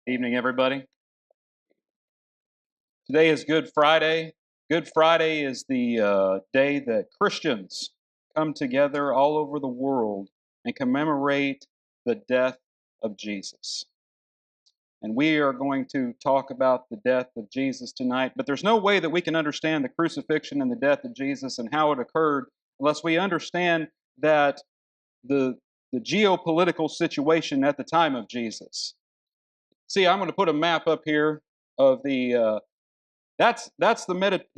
Evening, everybody. Today is Good Friday. Good Friday is the day that Christians come together all over the world and commemorate the death of Jesus. And we are going to talk about the death of Jesus tonight, but there's no way that we can understand the crucifixion and the death of Jesus and how it occurred unless we understand that the, the geopolitical situation at the time of Jesus. See, I'm going to put a map up here of the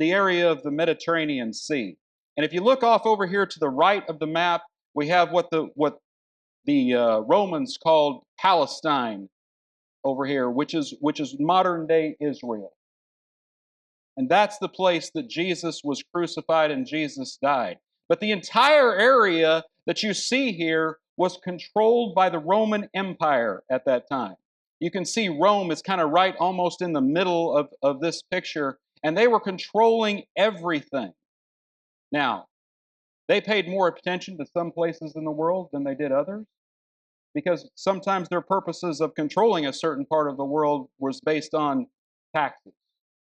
area of the Mediterranean Sea. And if you look off over here to the right of the map, we have what the Romans called Palestine over here, which is modern day Israel. And that's the place that Jesus was crucified and Jesus died. But the entire area that you see here was controlled by the Roman Empire at that time. You can see Rome is kind of right almost in the middle of this picture, and they were controlling everything. Now, they paid more attention to some places in the world than they did others, because sometimes their purposes of controlling a certain part of the world was based on taxes.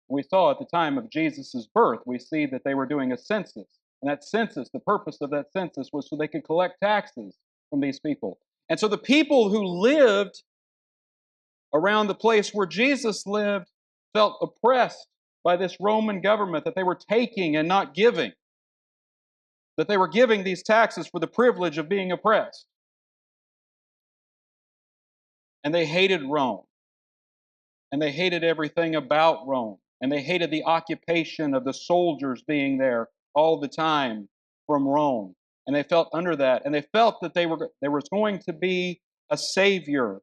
We saw at the time of Jesus' birth, we see that they were doing a census. And that census, the purpose of that census was so they could collect taxes from these people. And so the people who lived around the place where Jesus lived felt oppressed by this Roman government that they were taking and not giving, that they were giving these taxes for the privilege of being oppressed. And they hated Rome. And they hated everything about Rome. And they hated the occupation of the soldiers being there all the time from Rome. And they felt under that. And they felt that there was going to be a Savior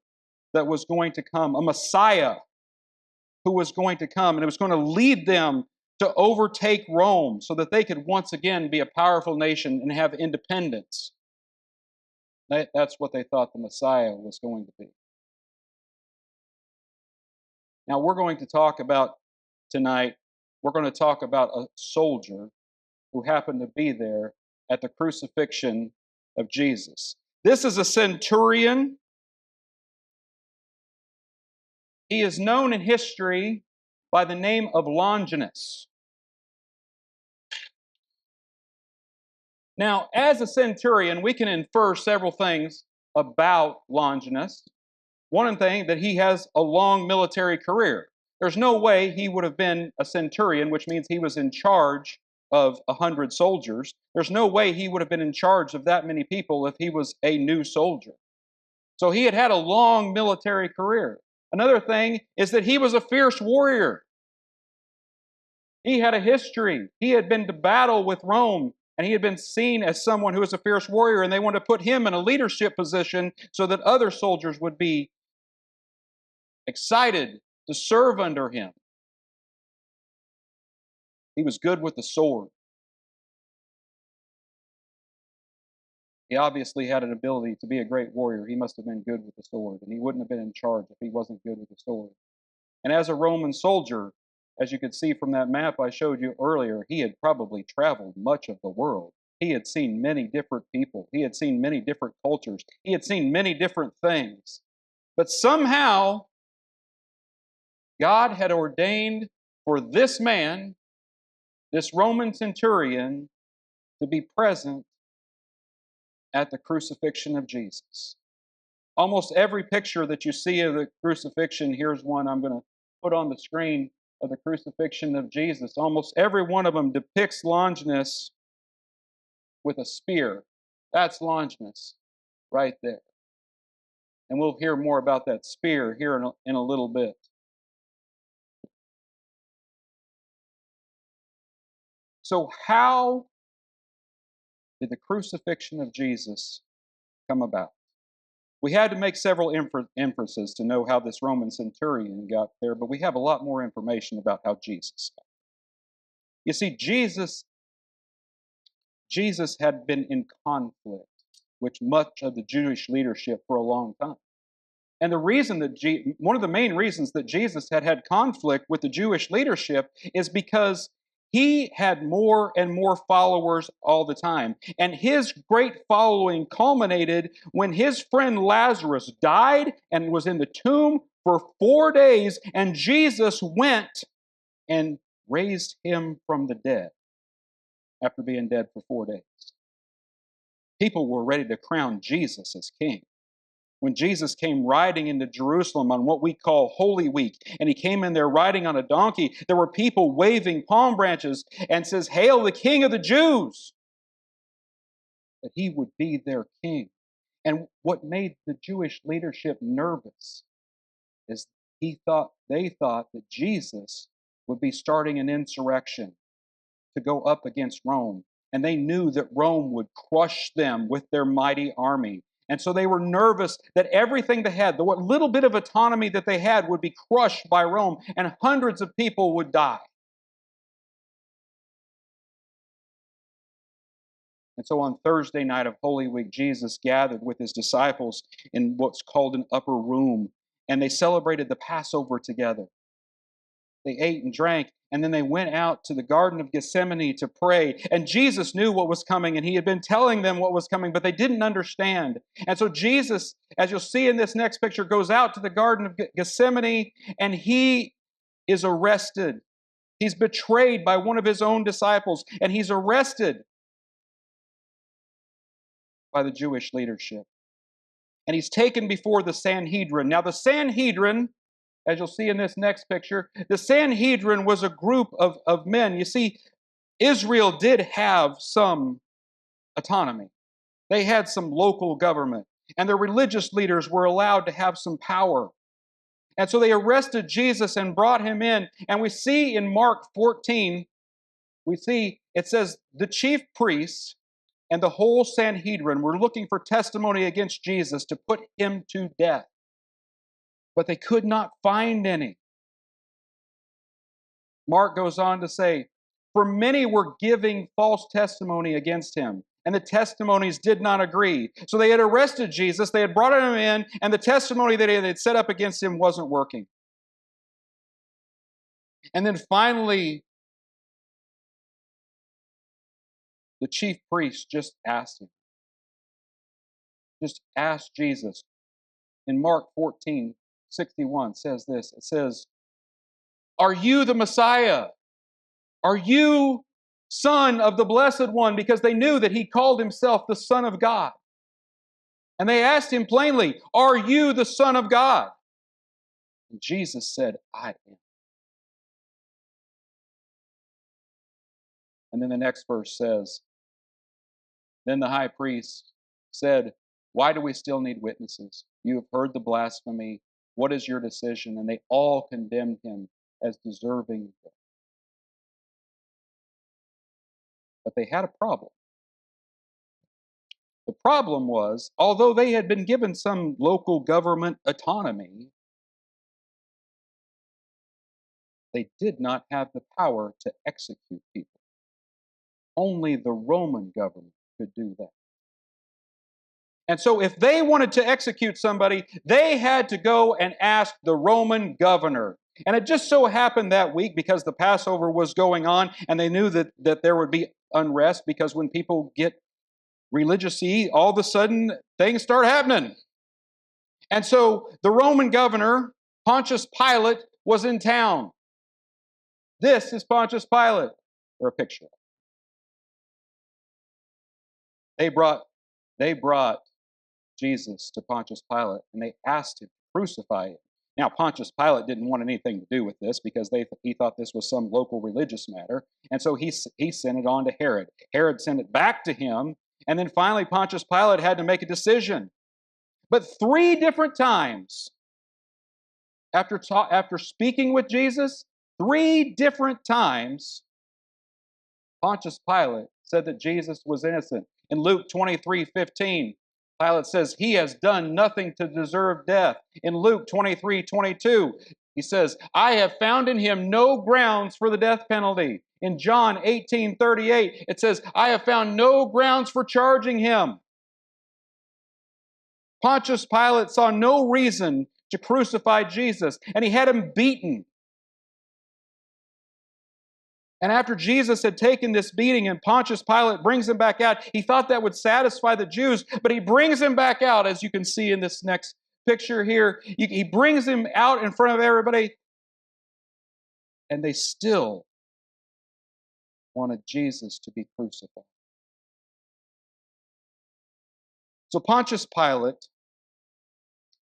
that was going to come, a Messiah who was going to come, and it was going to lead them to overtake Rome so that they could once again be a powerful nation and have independence. That's what they thought the Messiah was going to be. Now we're going to talk about tonight, we're going to talk about a soldier who happened to be there at the crucifixion of Jesus. This is a centurion. He is known in history by the name of Longinus. Now, as a centurion, we can infer several things about Longinus. One thing, that he has a long military career. There's no way he would have been a centurion, which means he was in charge of 100 soldiers. There's no way he would have been in charge of that many people if he was a new soldier. So he had a long military career. Another thing is that he was a fierce warrior. He had a history. He had been to battle with Rome, and he had been seen as someone who was a fierce warrior, and they wanted to put him in a leadership position so that other soldiers would be excited to serve under him. He was good with the sword. He obviously had an ability to be a great warrior. He must have been good with the sword, and he wouldn't have been in charge if he wasn't good with the sword. And as a Roman soldier, as you could see from that map I showed you earlier, he had probably traveled much of the world. He had seen many different people. He had seen many different cultures. He had seen many different things. But somehow, God had ordained for this man, this Roman centurion, to be present at the crucifixion of Jesus. Almost every picture that you see of the crucifixion, here's one I'm going to put on the screen of the crucifixion of Jesus. Almost every one of them depicts Longinus with a spear. That's Longinus right there. And we'll hear more about that spear here in a little bit. So how did the crucifixion of Jesus come about? We had to make several inferences to know how this Roman centurion got there, but we have a lot more information about how Jesus got there. You see, Jesus had been in conflict with much of the Jewish leadership for a long time. And the reason that one of the main reasons that Jesus had conflict with the Jewish leadership is because he had more and more followers all the time. And his great following culminated when his friend Lazarus died and was in the tomb for 4 days, and Jesus went and raised him from the dead after being dead for 4 days. People were ready to crown Jesus as king. When Jesus came riding into Jerusalem on what we call Holy Week, and he came in there riding on a donkey, there were people waving palm branches and says, "Hail the King of the Jews!" That he would be their king. And what made the Jewish leadership nervous is they thought that Jesus would be starting an insurrection to go up against Rome. And they knew that Rome would crush them with their mighty army. And so they were nervous that everything they had, the what little bit of autonomy that they had, would be crushed by Rome, and hundreds of people would die. And so on Thursday night of Holy Week, Jesus gathered with his disciples in what's called an upper room, and they celebrated the Passover together. They ate and drank, and then they went out to the Garden of Gethsemane to pray. And Jesus knew what was coming, and he had been telling them what was coming, but they didn't understand. And so Jesus, as you'll see in this next picture, goes out to the Garden of Gethsemane, and he is arrested. He's betrayed by one of his own disciples, and he's arrested by the Jewish leadership. And he's taken before the Sanhedrin. Now, the Sanhedrin, as you'll see in this next picture, the Sanhedrin was a group of men. You see, Israel did have some autonomy. They had some local government, and their religious leaders were allowed to have some power. And so they arrested Jesus and brought him in. And we see in Mark 14, it says, the chief priests and the whole Sanhedrin were looking for testimony against Jesus to put him to death. But they could not find any. Mark goes on to say, for many were giving false testimony against him, and the testimonies did not agree. So they had arrested Jesus, they had brought him in, and the testimony that they had set up against him wasn't working. And then finally, the chief priest just asked Jesus. In Mark 14:61 says this. It says, are you the Messiah? Are you Son of the Blessed One? Because they knew that he called himself the Son of God. And they asked him plainly, are you the Son of God? And Jesus said, I am. And then the next verse says, then the high priest said, why do we still need witnesses? You have heard the blasphemy. What is your decision? And they all condemned him as deserving death. But they had a problem. The problem was, although they had been given some local government autonomy, they did not have the power to execute people. Only the Roman government could do that. And so if they wanted to execute somebody, they had to go and ask the Roman governor. And it just so happened that week, because the Passover was going on, and they knew that there would be unrest, because when people get religious-y, all of a sudden things start happening. And so the Roman governor, Pontius Pilate, was in town. This is Pontius Pilate, or a picture. They brought Jesus to Pontius Pilate, and they asked him to crucify him. Now, Pontius Pilate didn't want anything to do with this, because he thought this was some local religious matter, and so he sent it on to Herod. Herod sent it back to him, and then finally Pontius Pilate had to make a decision. But 3 different times, after speaking with Jesus, 3 different times, Pontius Pilate said that Jesus was innocent. In Luke 23:15, Pilate says, he has done nothing to deserve death. In Luke 23:22, he says, I have found in him no grounds for the death penalty. In John 18:38, it says, I have found no grounds for charging him. Pontius Pilate saw no reason to crucify Jesus, and he had him beaten. And after Jesus had taken this beating and Pontius Pilate brings him back out, he thought that would satisfy the Jews, but he brings him back out, as you can see in this next picture here. He brings him out in front of everybody, and they still wanted Jesus to be crucified. So Pontius Pilate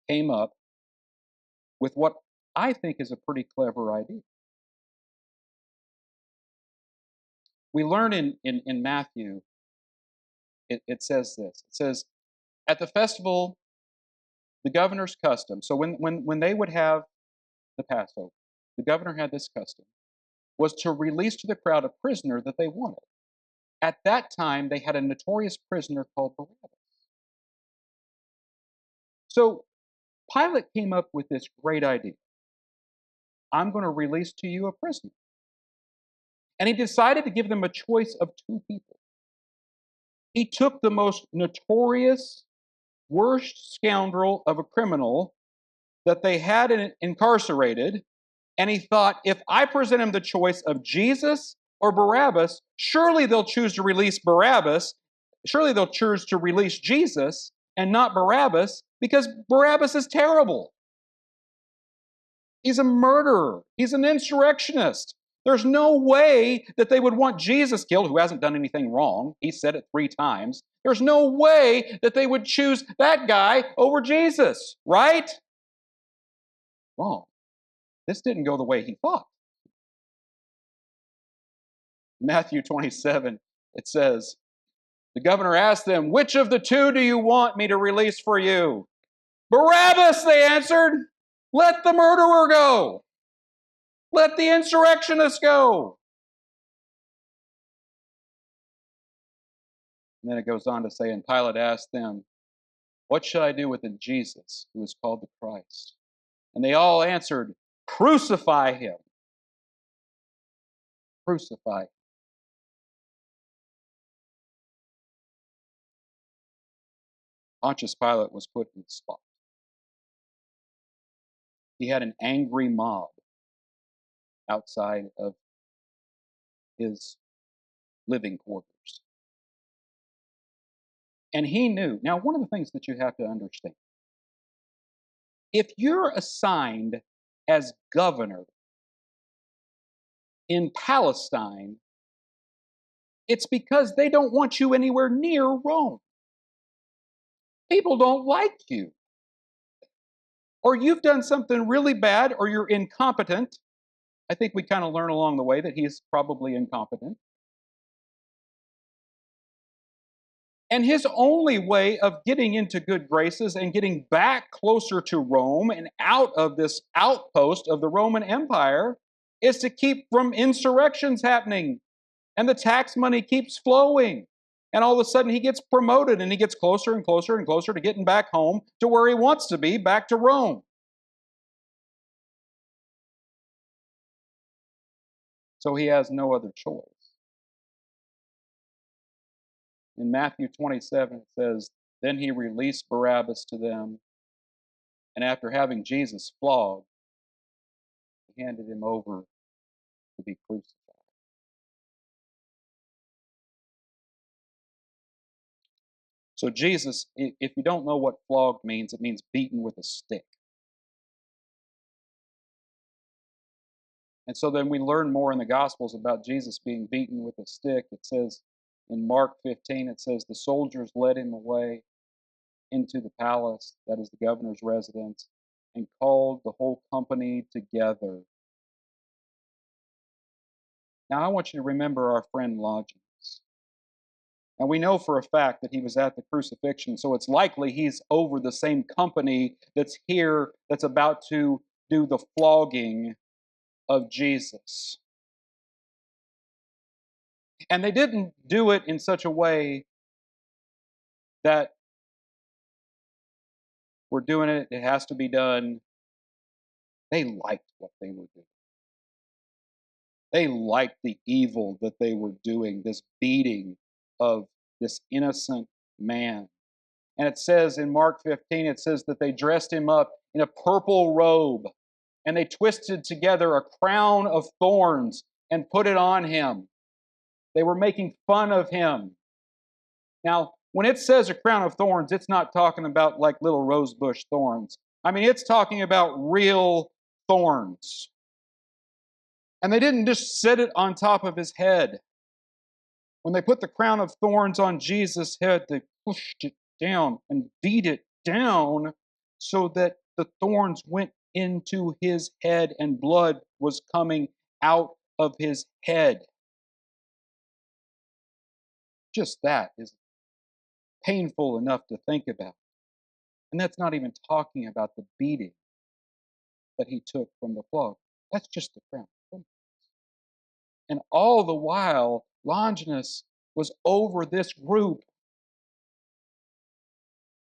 came up with what I think is a pretty clever idea. We learn in Matthew, it says this. It says, at the festival, the governor's custom, so when they would have the Passover, the governor had this custom, was to release to the crowd a prisoner that they wanted. At that time, they had a notorious prisoner called Barabbas. So Pilate came up with this great idea. I'm going to release to you a prisoner. And he decided to give them a choice of two people. He took the most notorious, worst scoundrel of a criminal that they had incarcerated, and he thought, if I present him the choice of Jesus or Barabbas, surely they'll choose to release Barabbas. Surely they'll choose to release Jesus and not Barabbas, because Barabbas is terrible. He's a murderer. He's an insurrectionist. There's no way that they would want Jesus killed, who hasn't done anything wrong. He said it 3 times. There's no way that they would choose that guy over Jesus, right? Wrong. This didn't go the way he thought. Matthew 27, it says, the governor asked them, which of the two do you want me to release for you? Barabbas, they answered. Let the murderer go. Let the insurrectionist go. And then it goes on to say, and Pilate asked them, what should I do with the Jesus who is called the Christ? And they all answered, crucify him. Crucify him. Pontius Pilate was put in the spot. He had an angry mob outside of his living quarters. And he knew. Now, one of the things that you have to understand, if you're assigned as governor in Palestine, it's because they don't want you anywhere near Rome. People don't like you. Or you've done something really bad, or you're incompetent. I think we kind of learn along the way that he's probably incompetent. And his only way of getting into good graces and getting back closer to Rome and out of this outpost of the Roman Empire is to keep from insurrections happening. And the tax money keeps flowing. And all of a sudden he gets promoted and he gets closer and closer and closer to getting back home to where he wants to be, back to Rome. So he has no other choice. In Matthew 27, it says, then he released Barabbas to them, and after having Jesus flogged, he handed him over to be crucified. So Jesus, if you don't know what flogged means, it means beaten with a stick. And so then we learn more in the Gospels about Jesus being beaten with a stick. It says in Mark 15, it says, the soldiers led him away into the palace, that is the governor's residence, and called the whole company together. Now I want you to remember our friend Longinus. And we know for a fact that he was at the crucifixion, so it's likely he's over the same company that's here, that's about to do the flogging of Jesus. And they didn't do it in such a way that we're doing it, it has to be done. They liked what they were doing. They liked the evil that they were doing, this beating of this innocent man. And it says in Mark 15, it says that they dressed him up in a purple robe, and they twisted together a crown of thorns and put it on him. They were making fun of him. Now, when it says a crown of thorns, it's not talking about like little rosebush thorns. I mean, it's talking about real thorns. And they didn't just set it on top of his head. When they put the crown of thorns on Jesus' head, they pushed it down and beat it down so that the thorns went into his head and blood was coming out of his head. Just that is painful enough to think about. And that's not even talking about the beating that he took from the flog. That's just the crown. And all the while, Longinus was over this group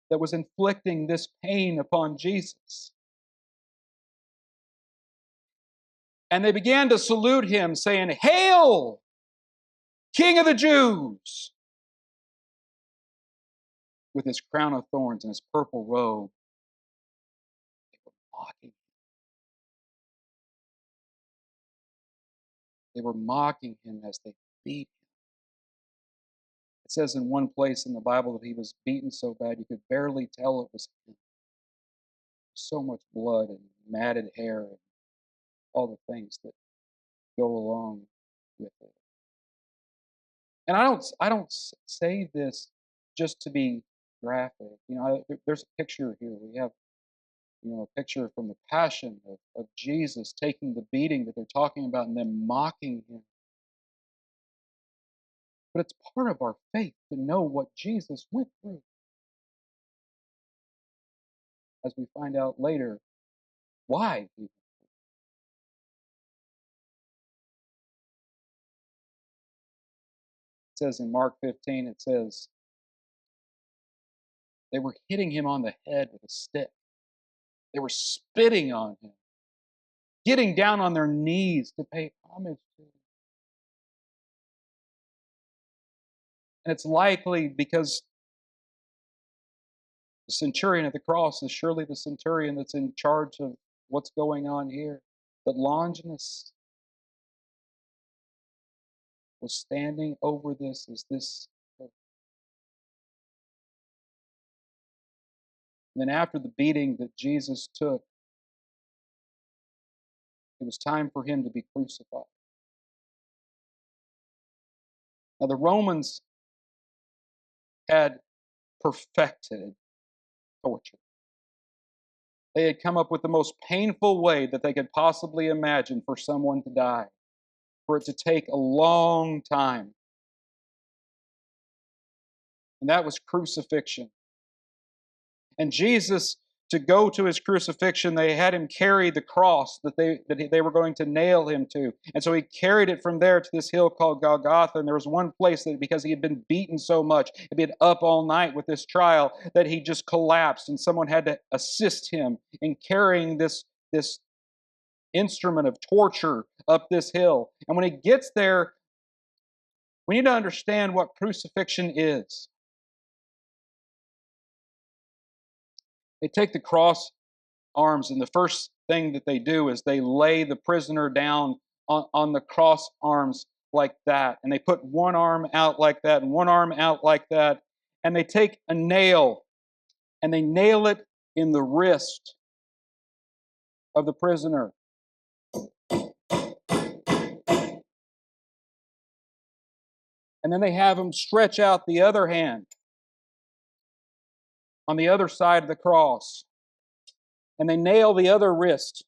that was inflicting this pain upon Jesus. And they began to salute him, saying, "Hail, King of the Jews!" With his crown of thorns and his purple robe. They were mocking him. They were mocking him as they beat him. It says in one place in the Bible that he was beaten so bad you could barely tell it was him. So much blood and matted hair and all the things that go along with it. And I don't say this just to be graphic. There's a picture here. We have a picture from the Passion of Jesus taking the beating that they're talking about and then mocking him. But it's part of our faith to know what Jesus went through. As we find out later, why he went through. It says in Mark 15, it says, they were hitting him on the head with a stick. They were spitting on him, getting down on their knees to pay homage to him. And it's likely because the centurion at the cross is surely the centurion that's in charge of what's going on here. But Longinus was standing over this as this. And then after the beating that Jesus took, it was time for him to be crucified. Now the Romans had perfected torture. They had come up with the most painful way that they could possibly imagine for someone to die, for it to take a long time. And that was crucifixion. And Jesus, to go to his crucifixion, they had him carry the cross that they were going to nail him to. And so he carried it from there to this hill called Golgotha. And there was one place that because he had been beaten so much, he'd been up all night with this trial, that he just collapsed. And someone had to assist him in carrying this instrument of torture up this hill. And when he gets there, we need to understand what crucifixion is. They take the cross arms, and the first thing that they do is they lay the prisoner down on the cross arms like that. And they put one arm out like that and one arm out like that. And they take a nail and they nail it in the wrist of the prisoner. And then they have him stretch out the other hand on the other side of the cross. And they nail the other wrist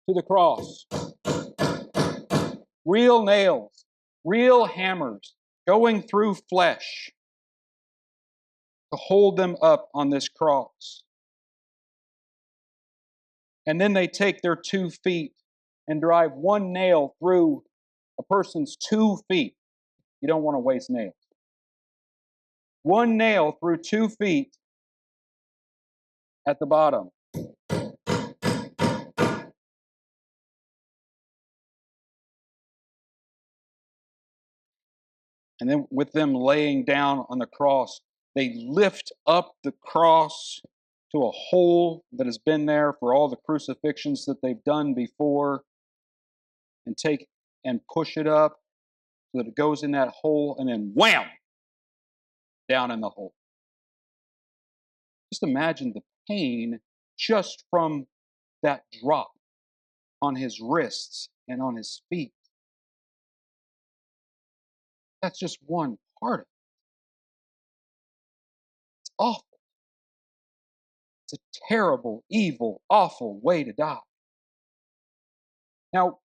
to the cross. Real nails, real hammers going through flesh to hold them up on this cross. And then they take their 2 feet and drive one nail through a person's 2 feet. You don't want to waste nails. One nail through 2 feet at the bottom. And then with them laying down on the cross, they lift up the cross to a hole that has been there for all the crucifixions that they've done before, and take and push it up so that it goes in that hole, and then wham! Down in the hole. Just imagine the pain just from that drop on his wrists and on his feet. That's just one part of it. It's awful. It's a terrible, evil, awful way to die. Now,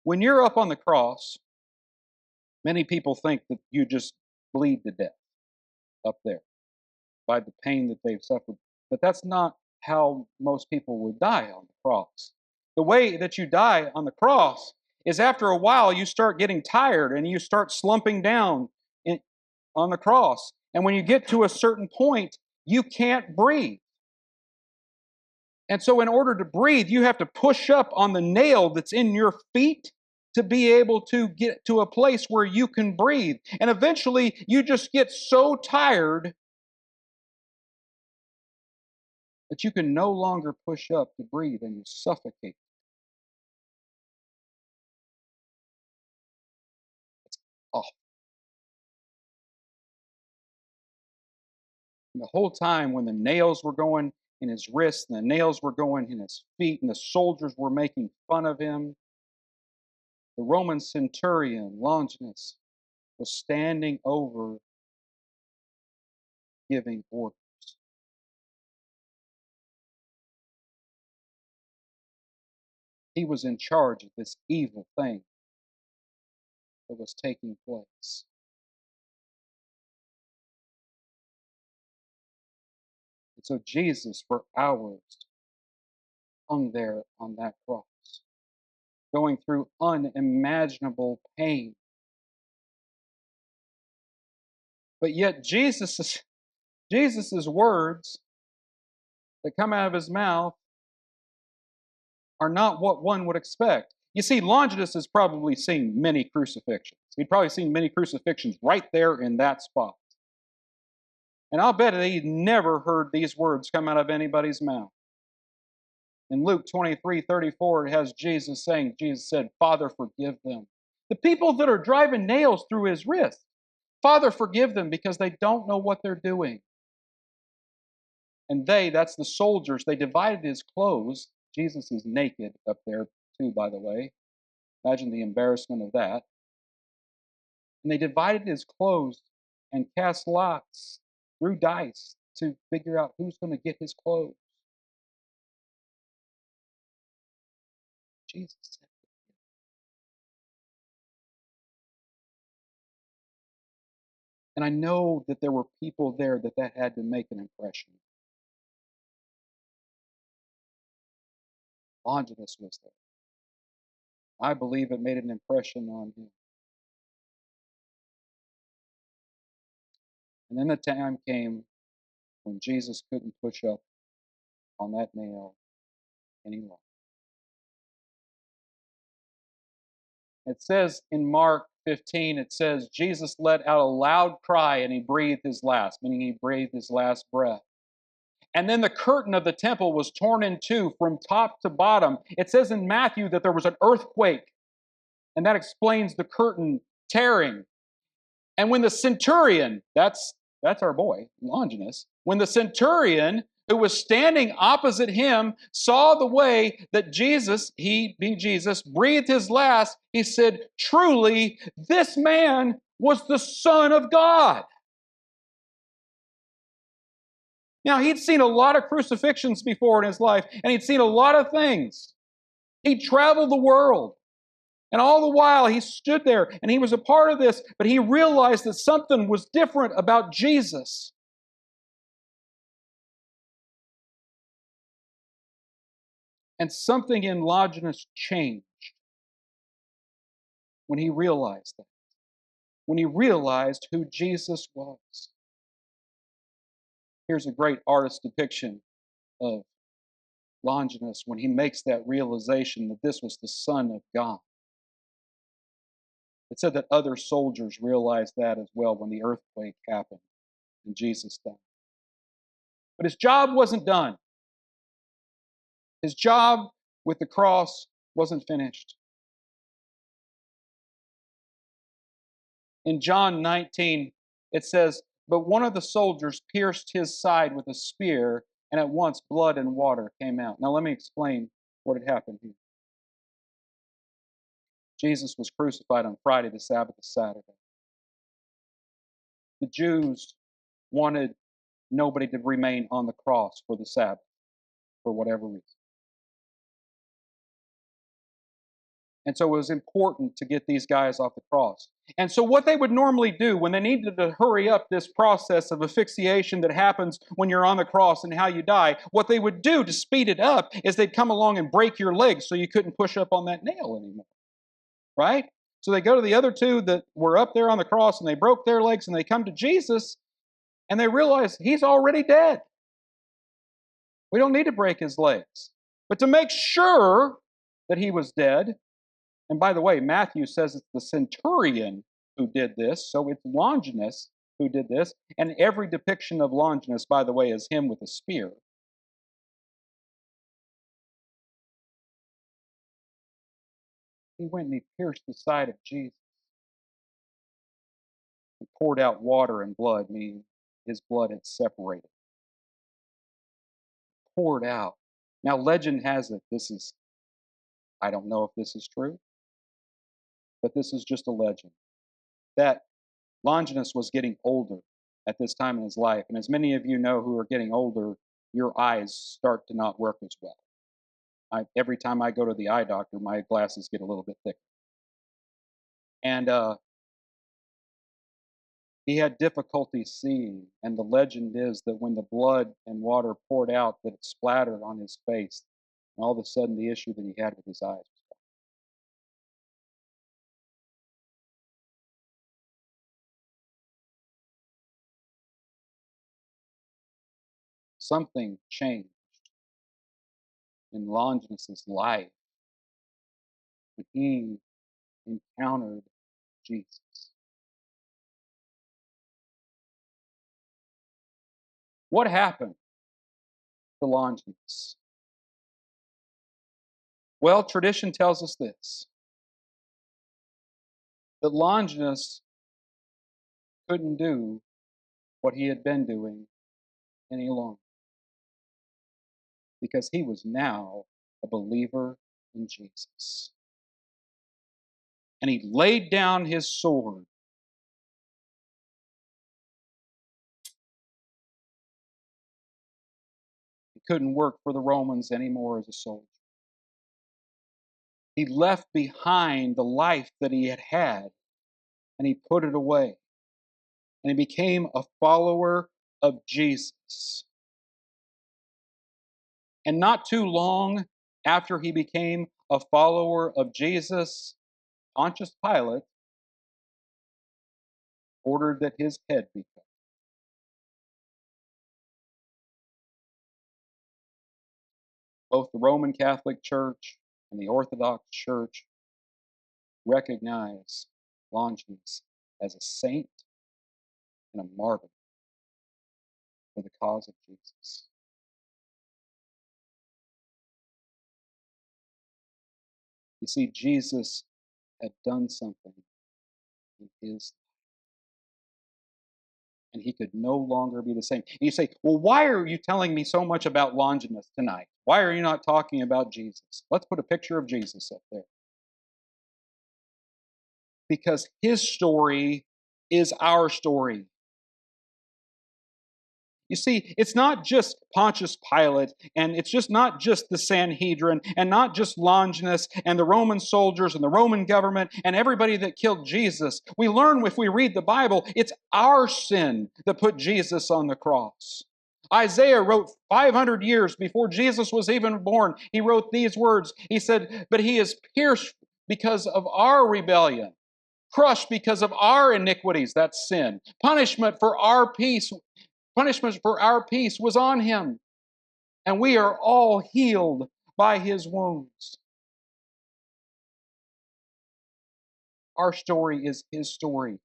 when you're up on the cross, many people think that you just bleed to death up there by the pain that they've suffered. But that's not how most people would die on the cross. The way that you die on the cross is after a while you start getting tired and you start slumping down on the cross. And when you get to a certain point, you can't breathe. And so, in order to breathe, you have to push up on the nail that's in your feet to be able to get to a place where you can breathe. And eventually, you just get so tired that you can no longer push up to breathe and you suffocate. It's awful. And the whole time when the nails were going in his wrists and the nails were going in his feet and the soldiers were making fun of him, the Roman centurion, Longinus, was standing over giving orders. He was in charge of this evil thing that was taking place. And so Jesus, for hours, hung there on that cross, going through unimaginable pain. But yet Jesus's words that come out of his mouth are not what one would expect. You see, Longinus has probably seen many crucifixions. He'd probably seen many crucifixions right there in that spot. And I'll bet that he'd never heard these words come out of anybody's mouth. In Luke 23:34, it has Jesus saying, Jesus said, Father, forgive them. The people that are driving nails through his wrist, Father, forgive them because they don't know what they're doing. And that's the soldiers, they divided his clothes. Jesus is naked up there too, by the way. Imagine the embarrassment of that. And they divided his clothes and cast lots, threw dice to figure out who's going to get his clothes. Jesus said, and I know that there were people there that had to make an impression. Longinus was there. I believe it made an impression on him. And then the time came when Jesus couldn't push up on that nail any longer. It says in Mark 15, it says, Jesus let out a loud cry and he breathed his last, meaning he breathed his last breath. And then the curtain of the temple was torn in two from top to bottom. It says in Matthew that there was an earthquake, and that explains the curtain tearing. And when the centurion, that's our boy, Longinus, when the centurion who was standing opposite him saw the way that Jesus, he being Jesus, breathed his last, he said, truly, this man was the Son of God. Now, he'd seen a lot of crucifixions before in his life, and he'd seen a lot of things. He traveled the world. And all the while, he stood there and he was a part of this, but he realized that something was different about Jesus. And something in Longinus changed when he realized that, when he realized who Jesus was. Here's a great artist depiction of Longinus when he makes that realization that this was the Son of God. It said that other soldiers realized that as well when the earthquake happened and Jesus died. But his job wasn't done. His job with the cross wasn't finished. In John 19, it says, but one of the soldiers pierced his side with a spear, and at once blood and water came out. Now let me explain what had happened here. Jesus was crucified on Friday, the Sabbath is Saturday. The Jews wanted nobody to remain on the cross for the Sabbath, for whatever reason. And so it was important to get these guys off the cross. And so what they would normally do when they needed to hurry up this process of asphyxiation that happens when you're on the cross and how you die, what they would do to speed it up is they'd come along and break your legs so you couldn't push up on that nail anymore. Right? So they go to the other two that were up there on the cross and they broke their legs, and they come to Jesus and they realize he's already dead. We don't need to break his legs. But to make sure that he was dead, and by the way, Matthew says it's the centurion who did this, so it's Longinus who did this, and every depiction of Longinus, by the way, is him with a spear. He went and he pierced the side of Jesus. He poured out water and blood, meaning his blood had separated. Poured out. Now, legend has it, I don't know if this is true, but this is just a legend, that Longinus was getting older at this time in his life. And as many of you know who are getting older, your eyes start to not work as well. Every time I go to the eye doctor, my glasses get a little bit thicker. And he had difficulty seeing. And the legend is that when the blood and water poured out, that it splattered on his face. And all of a sudden, the issue that he had with his eyes was gone. Something changed in Longinus's life when he encountered Jesus. What happened to Longinus? Well, tradition tells us this, that Longinus couldn't do what he had been doing any longer, because he was now a believer in Jesus. And he laid down his sword. He couldn't work for the Romans anymore as a soldier. He left behind the life that he had had, and he put it away. And he became a follower of Jesus. And not too long after he became a follower of Jesus, Pontius Pilate ordered that his head be cut. Both the Roman Catholic Church and the Orthodox Church recognize Longinus as a saint and a martyr for the cause of Jesus. You see, Jesus had done something in his life, and he could no longer be the same. And you say, well, why are you telling me so much about Longinus tonight? Why are you not talking about Jesus? Let's put a picture of Jesus up there. Because his story is our story. You see, it's not just Pontius Pilate, and it's just not just the Sanhedrin, and not just Longinus, and the Roman soldiers, and the Roman government, and everybody that killed Jesus. We learn if we read the Bible, it's our sin that put Jesus on the cross. Isaiah wrote 500 years before Jesus was even born. He wrote these words. He said, "But he is pierced because of our rebellion, crushed because of our iniquities," that's sin. Punishment for our peace was on him, and we are all healed by his wounds. Our story is his story.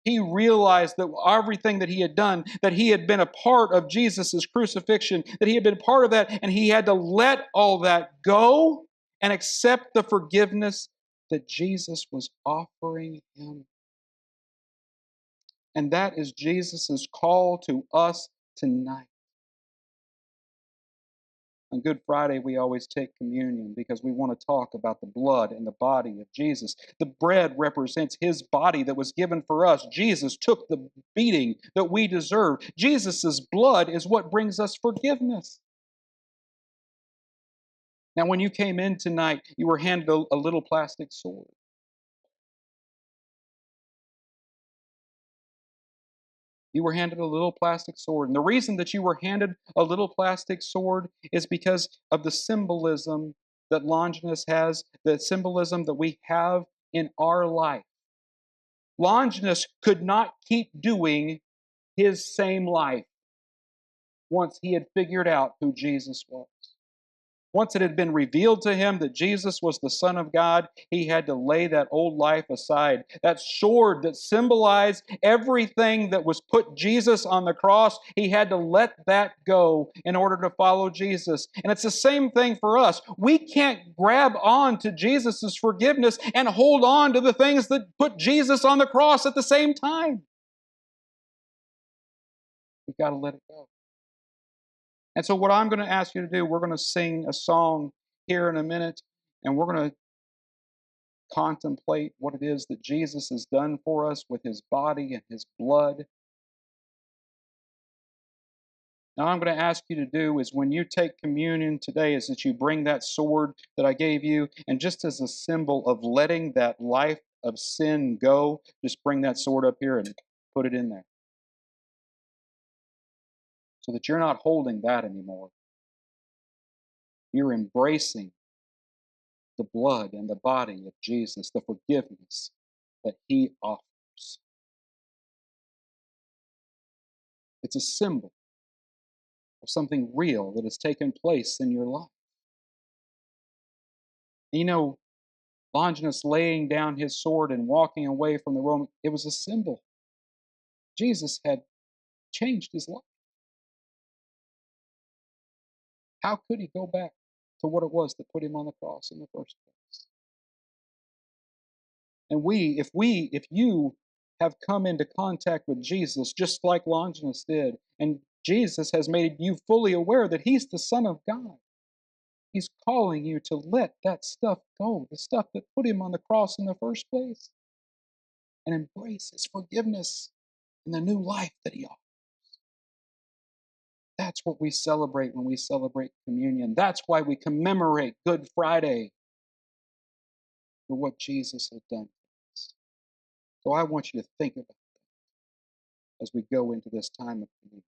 He realized that everything that he had done, that he had been a part of Jesus' crucifixion, that he had been part of that, and he had to let all that go and accept the forgiveness that Jesus was offering him. And that is Jesus' call to us tonight. On Good Friday, we always take communion because we want to talk about the blood and the body of Jesus. The bread represents his body that was given for us. Jesus took the beating that we deserve. Jesus' blood is what brings us forgiveness. Now, when you came in tonight, you were handed a little plastic sword. You were handed a little plastic sword. And the reason that you were handed a little plastic sword is because of the symbolism that Longinus has, the symbolism that we have in our life. Longinus could not keep doing his same life once he had figured out who Jesus was. Once it had been revealed to him that Jesus was the Son of God, he had to lay that old life aside. That sword that symbolized everything that was put Jesus on the cross, he had to let that go in order to follow Jesus. And it's the same thing for us. We can't grab on to Jesus' forgiveness and hold on to the things that put Jesus on the cross at the same time. We've got to let it go. And so, what I'm going to ask you to do, we're going to sing a song here in a minute, and we're going to contemplate what it is that Jesus has done for us with his body and his blood. Now, I'm going to ask you to do is when you take communion today, is that you bring that sword that I gave you, and just as a symbol of letting that life of sin go, just bring that sword up here and put it in there. So that you're not holding that anymore. You're embracing the blood and the body of Jesus, the forgiveness that he offers. It's a symbol of something real that has taken place in your life. And you know, Longinus laying down his sword and walking away from the Roman, it was a symbol. Jesus had changed his life. How could he go back to what it was that put him on the cross in the first place? And if you have come into contact with Jesus just like Longinus did, and Jesus has made you fully aware that he's the Son of God, he's calling you to let that stuff go, the stuff that put him on the cross in the first place, and embrace his forgiveness and the new life that he offers. That's what we celebrate when we celebrate communion. That's why we commemorate Good Friday for what Jesus has done for us. So I want you to think about that as we go into this time of communion.